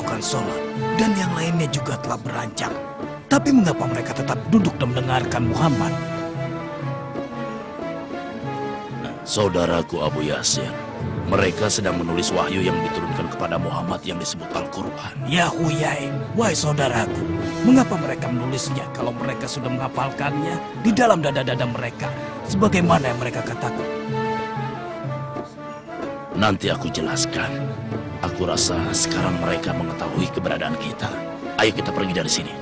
melakukan sholat, dan yang lainnya juga telah berancang. Tapi mengapa mereka tetap duduk dan mendengarkan Muhammad? Saudaraku Abu Yasir, mereka sedang menulis wahyu yang diturunkan kepada Muhammad yang disebut Al-Quran. Ya Huyai, wahai saudaraku, mengapa mereka menulisnya kalau mereka sudah menghafalkannya di dalam dada-dada mereka, sebagaimana yang mereka katakan? Nanti aku jelaskan. Aku rasa sekarang mereka mengetahui keberadaan kita. Ayo kita pergi dari sini.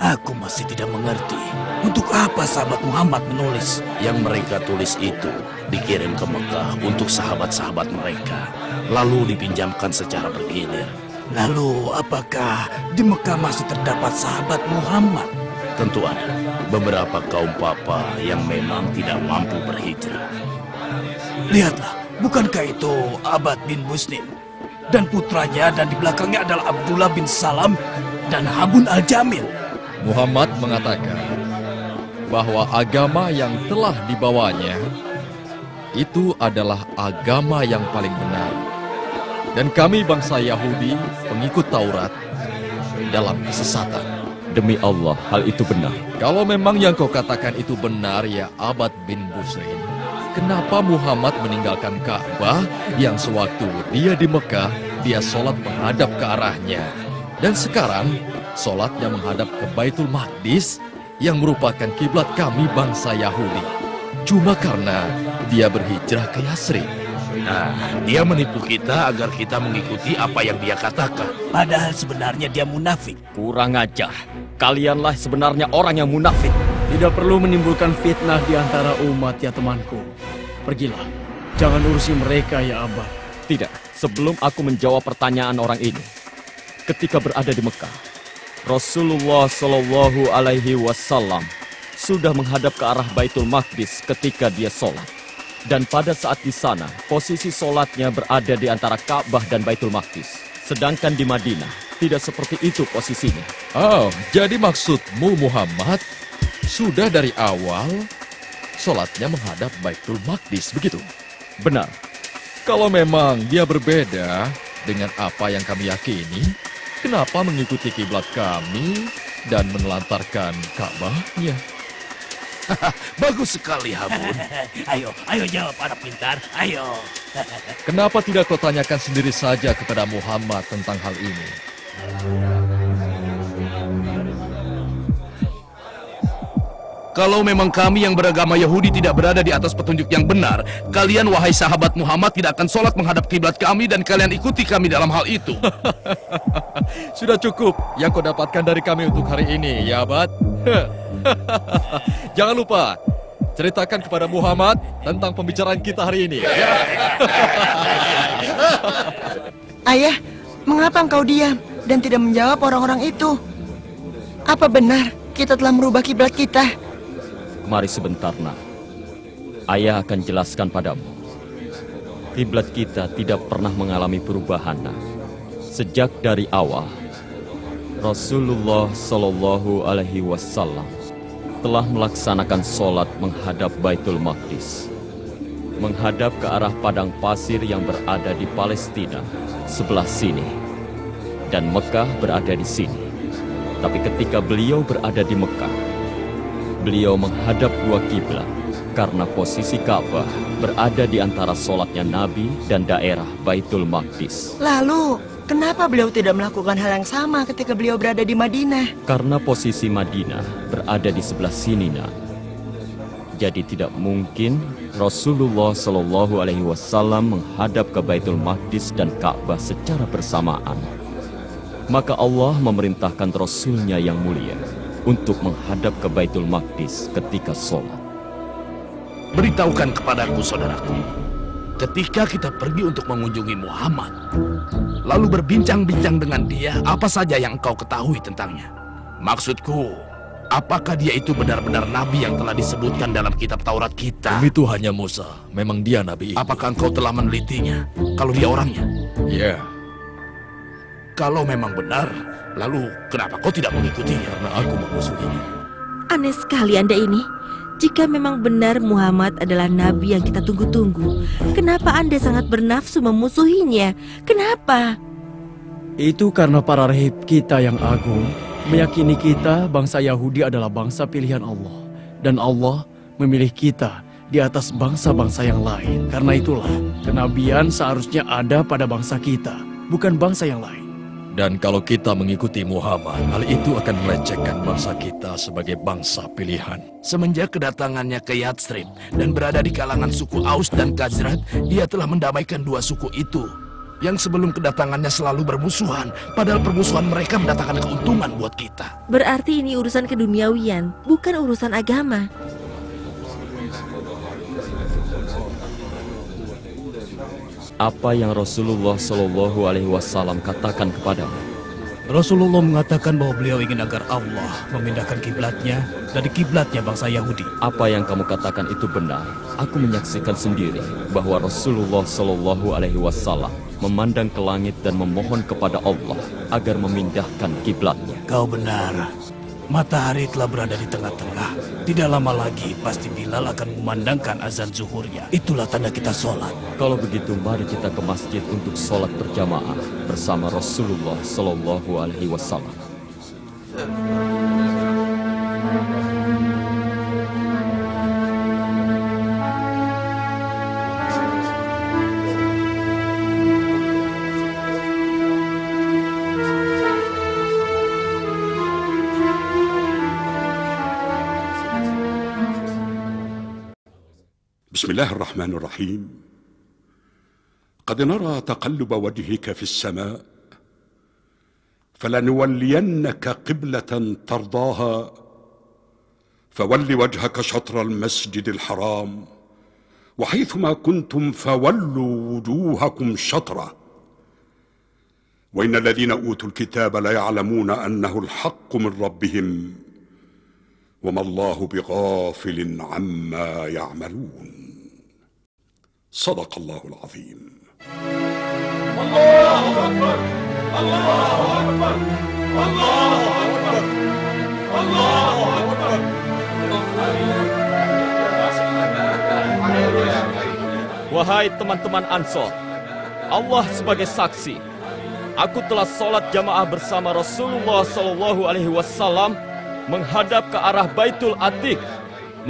Aku masih tidak mengerti untuk apa sahabat Muhammad menulis. Yang mereka tulis itu dikirim ke Mekah untuk sahabat-sahabat mereka, lalu dipinjamkan secara bergilir. Lalu apakah di Mekah masih terdapat sahabat Muhammad? Tentu ada beberapa kaum papa yang memang tidak mampu berhijrah. Lihatlah, bukankah itu Abad bin Busnim dan putranya, dan di belakangnya adalah Abdullah bin Salam dan Habun al-Jamil. Muhammad mengatakan bahwa agama yang telah dibawanya itu adalah agama yang paling benar. Dan kami bangsa Yahudi, pengikut Taurat, dalam kesesatan. Demi Allah, hal itu benar. Kalau memang yang kau katakan itu benar, ya Abad bin Busrin, kenapa Muhammad meninggalkan Ka'bah yang sewaktu dia di Mekah, dia sholat menghadap ke arahnya. Dan sekarang, sholatnya menghadap ke Baitul Maqdis yang merupakan kiblat kami bangsa Yahudi. Cuma karena dia berhijrah ke Yasrib. Nah, dia menipu kita agar kita mengikuti apa yang dia katakan. Padahal sebenarnya dia munafik. Kurang ajar. Kalianlah sebenarnya orang yang munafik. Tidak perlu menimbulkan fitnah di antara umat, ya temanku. Pergilah. Jangan urusi mereka, ya Abah. Tidak, sebelum aku menjawab pertanyaan orang ini. Ketika berada di Mekah, Rasulullah Shallallahu Alaihi Wasallam sudah menghadap ke arah Baitul Maqdis ketika dia sholat. Dan pada saat di sana, posisi sholatnya berada di antara Ka'bah dan Baitul Maqdis. Sedangkan di Madinah, tidak seperti itu posisinya. Oh, jadi maksudmu Muhammad sudah dari awal sholatnya menghadap Baitul Maqdis, begitu? Benar. Kalau memang dia berbeda dengan apa yang kami yakini, kenapa mengikuti kiblat kami dan menelantarkan Ka'bahnya? Bagus sekali, Habun. Ayo jawab anak pintar, ayo. Kenapa tidak kau tanyakan sendiri saja kepada Muhammad tentang hal ini? Kalau memang kami yang beragama Yahudi tidak berada di atas petunjuk yang benar, kalian wahai sahabat Muhammad tidak akan sholat menghadap kiblat kami dan kalian ikuti kami dalam hal itu. Sudah cukup yang kau dapatkan dari kami untuk hari ini, ya Abad. Jangan lupa, ceritakan kepada Muhammad tentang pembicaraan kita hari ini. Ayah, mengapa engkau diam dan tidak menjawab orang-orang itu? Apa benar kita telah merubah kiblat kita? Mari sebentar, nak. Ayah akan jelaskan padamu. Kiblat kita tidak pernah mengalami perubahan, nak. Sejak dari awal, Rasulullah Shallallahu Alaihi Wasallam telah melaksanakan sholat menghadap Baitul Maqdis, menghadap ke arah padang pasir yang berada di Palestina sebelah sini, dan Mekah berada di sini. Tapi ketika beliau berada di Mekah, beliau menghadap dua kiblat karena posisi Ka'bah berada di antara sholatnya Nabi dan daerah Baitul Maqdis. Lalu, kenapa beliau tidak melakukan hal yang sama ketika beliau berada di Madinah? Karena posisi Madinah berada di sebelah sini, nak. Jadi tidak mungkin Rasulullah Shallallahu Alaihi Wasallam menghadap ke Baitul Maqdis dan Ka'bah secara bersamaan. Maka Allah memerintahkan Rasulnya yang mulia untuk menghadap ke Baitul Maqdis ketika sholat. Beritahukan kepadaku, saudaraku. Ketika kita pergi untuk mengunjungi Muhammad, lalu berbincang-bincang dengan dia, apa saja yang engkau ketahui tentangnya? Maksudku, apakah dia itu benar-benar nabi yang telah disebutkan dalam kitab Taurat kita? Demi Tuhannya Musa, memang dia nabi. Apakah engkau telah menelitinya? Kalau dia orangnya? Ya. Kalau memang benar, Lalu kenapa kau tidak mengikutinya? Karena aku memusuhinya. Aneh sekali Anda ini. Jika memang benar Muhammad adalah nabi yang kita tunggu-tunggu, kenapa Anda sangat bernafsu memusuhinya? Kenapa? Itu karena para rahib kita yang agung meyakini kita bangsa Yahudi adalah bangsa pilihan Allah. Dan Allah memilih kita di atas bangsa-bangsa yang lain. Karena itulah kenabian seharusnya ada pada bangsa kita, bukan bangsa yang lain. Dan kalau kita mengikuti Muhammad, hal itu akan melecehkan bangsa kita sebagai bangsa pilihan. Semenjak kedatangannya ke Yathrib dan berada di kalangan suku Aus dan Khazraj, dia telah mendamaikan dua suku itu. Yang sebelum kedatangannya selalu bermusuhan, padahal permusuhan mereka mendatangkan keuntungan buat kita. Berarti ini urusan keduniawian, bukan urusan agama. Apa yang Rasulullah Shallallahu Alaihi Wasallam katakan kepadamu? Rasulullah mengatakan bahwa beliau ingin agar Allah memindahkan kiblatnya dari kiblatnya bangsa Yahudi. Apa yang kamu katakan itu benar. Aku menyaksikan sendiri bahwa Rasulullah Shallallahu Alaihi Wasallam memandang ke langit dan memohon kepada Allah agar memindahkan kiblatnya. Kau benar. Matahari telah berada di tengah-tengah. Tidak lama lagi pasti Bilal akan memandangkan azan zuhurnya. Itulah tanda kita sholat. Kalau begitu mari kita ke masjid untuk sholat berjamaah bersama Rasulullah Shallallahu Alaihi Wasallam. بسم الله الرحمن الرحيم. قد نرى تقلب وجهك في السماء فلنولينك قبلة ترضاها فول وجهك شطر المسجد الحرام وحيثما كنتم فولوا وجوهكم شطره وإن الذين أوتوا الكتاب ليعلمون أنه الحق من ربهم وما الله بغافل عما يعملون. صدق الله العظيم. الله أكبر الله أكبر الله أكبر الله أكبر. Wahai teman-teman Ansor, Allah sebagai saksi, aku telah sholat jamaah bersama Rasulullah Shallallahu Alaihi Wasallam menghadap ke arah Baitul Atiq.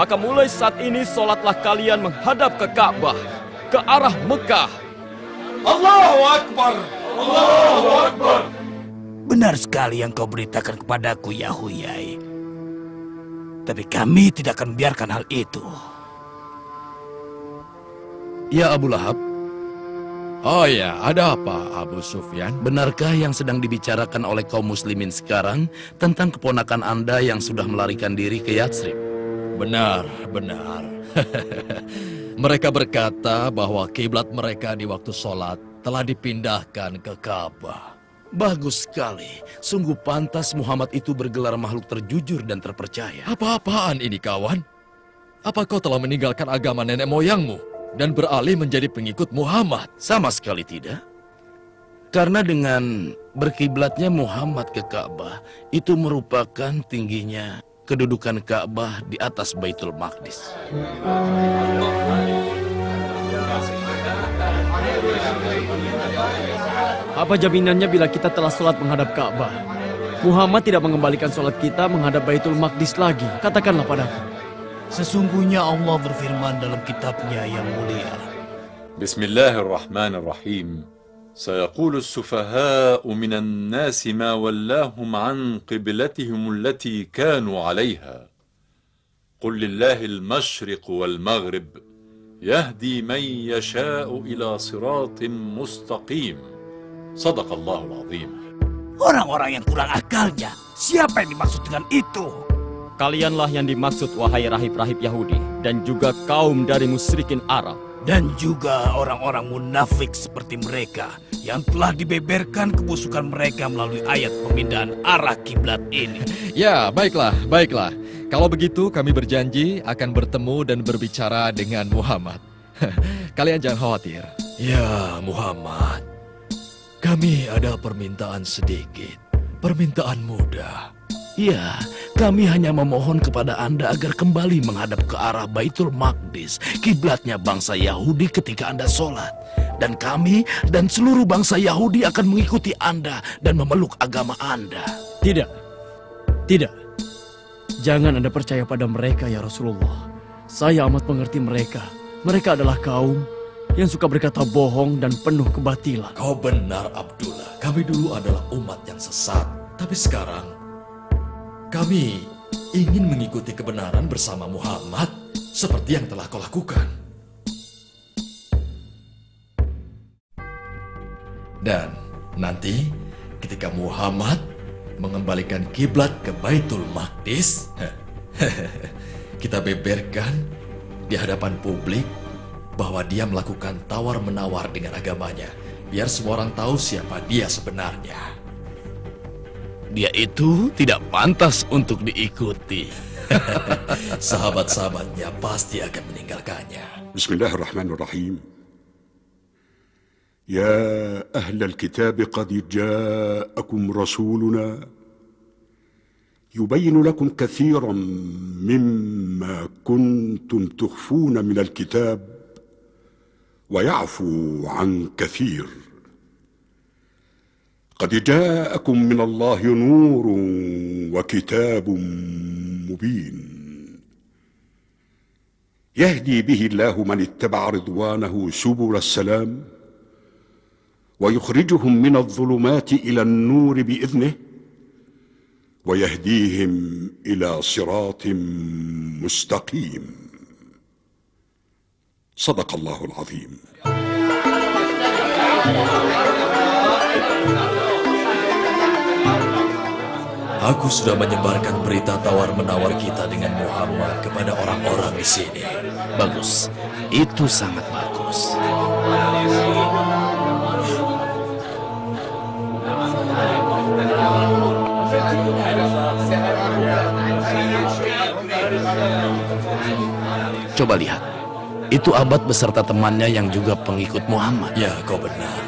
Maka mulai saat ini sholatlah kalian menghadap ke Ka'bah, ke arah Mekah. Allahu Akbar Allahu Akbar. Benar sekali yang kau beritakan kepadaku, ya Huyai. Tapi kami tidak akan membiarkan hal itu. Ya Abu Lahab, Oh ya, ada apa Abu Sufyan? benarkah yang sedang dibicarakan oleh kaum muslimin sekarang tentang keponakan Anda yang sudah melarikan diri ke Yathrib? Benar, benar. Mereka berkata bahwa kiblat mereka di waktu sholat telah dipindahkan ke Ka'bah. Bagus sekali. Sungguh pantas Muhammad itu bergelar makhluk terjujur dan terpercaya. Apa-apaan ini kawan? Apa kau telah meninggalkan agama nenek moyangmu dan beralih menjadi pengikut Muhammad? Sama sekali tidak. Karena dengan berkiblatnya Muhammad ke Ka'bah, itu merupakan tingginya kedudukan Ka'bah di atas Baitul Maqdis. Apa jaminannya bila kita telah sholat menghadap Ka'bah? Muhammad tidak mengembalikan sholat kita menghadap Baitul Maqdis lagi. Katakanlah padaku. Sesungguhnya Allah berfirman dalam kitabnya yang mulia. بسم الله الرحمن الرحيم سيقول السفهاء من الناس ما ولاهم عن قبلتهم التي كانوا عليها قل لله المشرق والمغرب يهدي من يشاء إلى صراط مستقيم صدق الله العظيم. Orang-orang yang kurang akalnya, siapa yang dimaksud dengan itu? Kalianlah yang dimaksud, wahai rahib-rahib Yahudi, dan juga kaum dari musyrikin Arab. Dan juga orang-orang munafik seperti mereka yang telah dibeberkan kebusukan mereka melalui ayat pemindahan arah kiblat ini. Ya, baiklah, baiklah. Kalau begitu kami berjanji akan bertemu dan berbicara dengan Muhammad. Kalian jangan khawatir. Ya Muhammad, kami ada permintaan sedikit. Permintaan mudah. Ya, kami hanya memohon kepada Anda agar kembali menghadap ke arah Baitul Maqdis, kiblatnya bangsa Yahudi ketika Anda sholat. Dan kami dan seluruh bangsa Yahudi akan mengikuti Anda dan memeluk agama Anda. Tidak. Tidak. Jangan Anda percaya pada mereka ya Rasulullah. Saya amat mengerti mereka. Mereka adalah kaum yang suka berkata bohong dan penuh kebatilan. Kau benar, Abdullah. Kami dulu adalah umat yang sesat. Tapi sekarang, kami ingin mengikuti kebenaran bersama Muhammad seperti yang telah kau lakukan. Dan nanti ketika Muhammad mengembalikan kiblat ke Baitul Maqdis, kita beberkan di hadapan publik bahwa dia melakukan tawar-menawar dengan agamanya, biar semua orang tahu siapa dia sebenarnya. Dia itu tidak pantas untuk diikuti. Sahabat-sahabatnya pasti akan meninggalkannya. Bismillahirrahmanirrahim. يا أهل الكتاب قد جاءكم رسولنا يبين لكم كثيرا مما كنتم تخفون من الكتاب ويعفو عن كثير قد جاءكم من الله نور وكتاب مبين يهدي به الله من اتبع رضوانه سبل السلام ويخرجهم من الظلمات إلى النور بإذنه ويهديهم إلى صراط مستقيم صدق الله العظيم. Aku sudah menyebarkan berita tawar-menawar kita dengan Muhammad kepada orang-orang di sini. Bagus, itu sangat bagus. Coba lihat, itu Abad beserta temannya yang juga pengikut Muhammad. Ya, kau benar.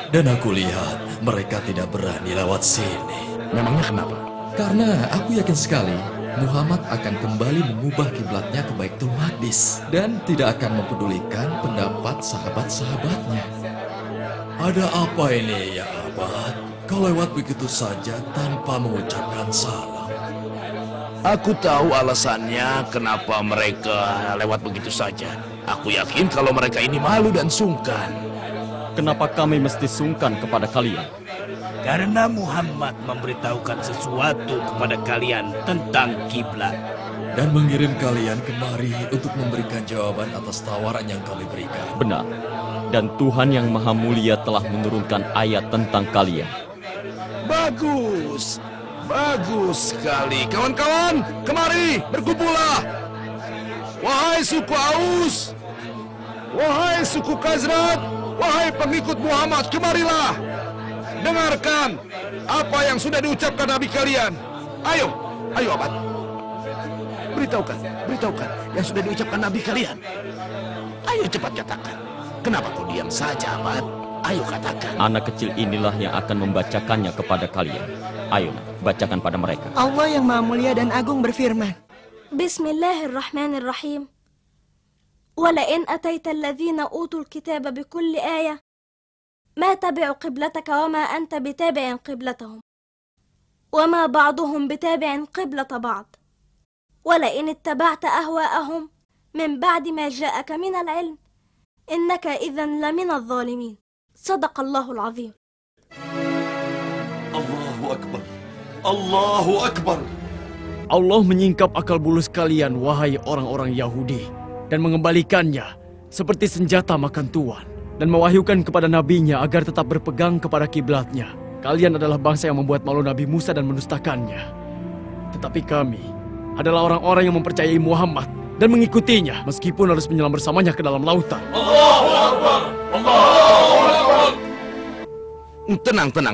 Dan aku lihat mereka tidak berani lewat sini. Memangnya kenapa? Karena aku yakin sekali Muhammad akan kembali mengubah kiblatnya ke Baitul Maqdis dan tidak akan mempedulikan pendapat sahabat-sahabatnya. Ada apa ini ya Abad? Kau lewat begitu saja tanpa mengucapkan salam. Aku tahu alasannya kenapa mereka lewat begitu saja. Aku yakin kalau mereka ini malu dan sungkan. Kenapa kami mesti sungkan kepada kalian? Karena Muhammad memberitahukan sesuatu kepada kalian tentang kiblat. Dan mengirim kalian kemari untuk memberikan jawaban atas tawaran yang kami berikan. Benar. Dan Tuhan yang Maha Mulia telah menurunkan ayat tentang kalian. Bagus. Bagus sekali. Kawan-kawan, kemari, berkumpullah. Wahai suku Aus, wahai suku Khazraj, wahai pengikut Muhammad, kemarilah. Dengarkan apa yang sudah diucapkan Nabi kalian. Ayo, ayo Abad. Beritahukan yang sudah diucapkan Nabi kalian. Ayo cepat katakan. Kenapa kau diam saja, Abad? Ayo katakan. Anak kecil inilah yang akan membacakannya kepada kalian. Ayo, bacakan pada mereka. Allah yang Maha Mulia dan Agung berfirman. Bismillahirrahmanirrahim. ولئن أتيت الذين أوتوا الكتاب بكل آية ما تبعوا قبلتك وما أنت بتابع قبلتهم وما بعضهم بتابع قبلة بعض ولئن اتبعت أهواءهم من بعد ما جاءك من العلم إنك إذا لمن الظالمين صدق الله العظيم. Allahu Akbar. Allahu Akbar. Allah menyingkap akal bulus kalian, wahai orang-orang Yahudi, dan mengembalikannya seperti senjata makan tuan, dan mewahyukan kepada nabinya agar tetap berpegang kepada kiblatnya. Kalian adalah bangsa yang membuat malu Nabi Musa dan mendustakannya. Tetapi kami adalah orang-orang yang mempercayai Muhammad dan mengikutinya, meskipun harus menyelam bersamanya ke dalam lautan. Allahu Akbar. Allahu Akbar.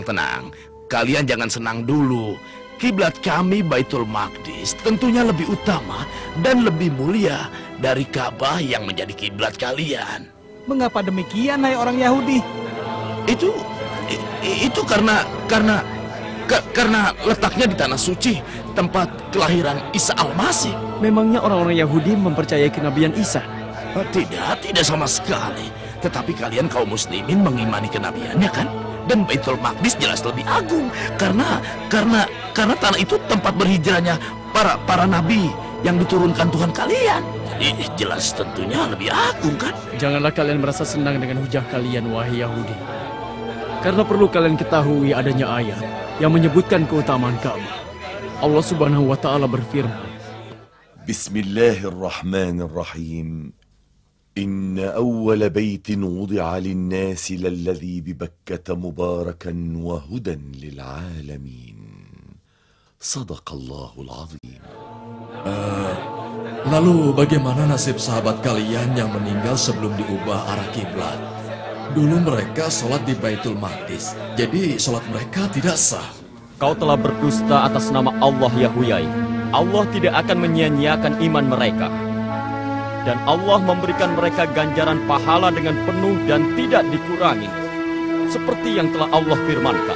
Tenang. Kalian jangan senang dulu. Kiblat kami Baitul Maqdis tentunya lebih utama dan lebih mulia dari Ka'bah yang menjadi kiblat kalian. Mengapa demikian, hai orang Yahudi? Itu karena Karena letaknya di tanah suci, tempat kelahiran Isa Al-Masih. Memangnya orang-orang Yahudi mempercayai kenabian Isa? Tidak sama sekali. Tetapi kalian kaum muslimin mengimani kenabiannya kan? Dan Baitul Maqdis jelas lebih agung karena tanah itu tempat berhijrahnya para nabi yang diturunkan Tuhan kalian. Jadi jelas tentunya lebih agung kan? Janganlah kalian merasa senang dengan hujah kalian, wahai Yahudi. Karena perlu kalian ketahui adanya ayat yang menyebutkan keutamaan Ka'bah. Allah Subhanahu wa taala berfirman, Bismillahirrahmanirrahim. Inna awwala baitin wudi'a lin-nasi lalladhi bibakkata mubarakan wa hudan lil'alamin. Sadaqallahul azim. Lalu bagaimana nasib sahabat kalian yang meninggal sebelum diubah arah kiblat? Dulu mereka sholat di Baitul Maqdis, jadi sholat mereka tidak sah. Kau telah berdusta atas nama Allah ya Huyai. Allah tidak akan menyia-nyiakan iman mereka. Dan Allah memberikan mereka ganjaran pahala dengan penuh dan tidak dikurangi. Seperti yang telah Allah firmankan.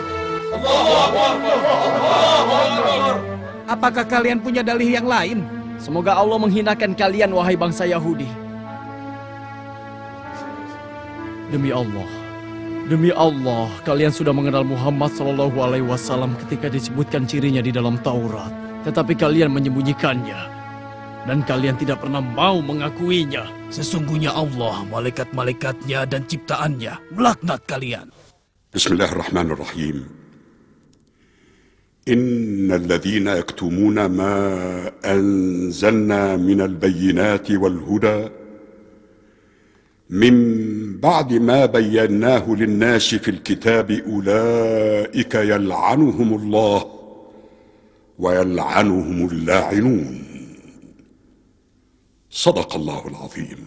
Apakah kalian punya dalih yang lain? semoga Allah menghinakan kalian, wahai bangsa Yahudi. Demi Allah, kalian sudah mengenal Muhammad SAW ketika disebutkan cirinya di dalam Taurat. Tetapi kalian menyembunyikannya. Dan kalian tidak pernah mau mengakuinya. Sesungguhnya Allah, malaikat-malaikatnya dan ciptaannya melaknat kalian. Bismillahirrahmanirrahim. Innal ladzina yaktumuna ma anzalna minal bayyinati wal huda min ba'di ma bayyanahu lin-nasi fil kitabi ulaika yal'anuhumullah wa yal'anuhumul la'inun. Sadaqallahul azim.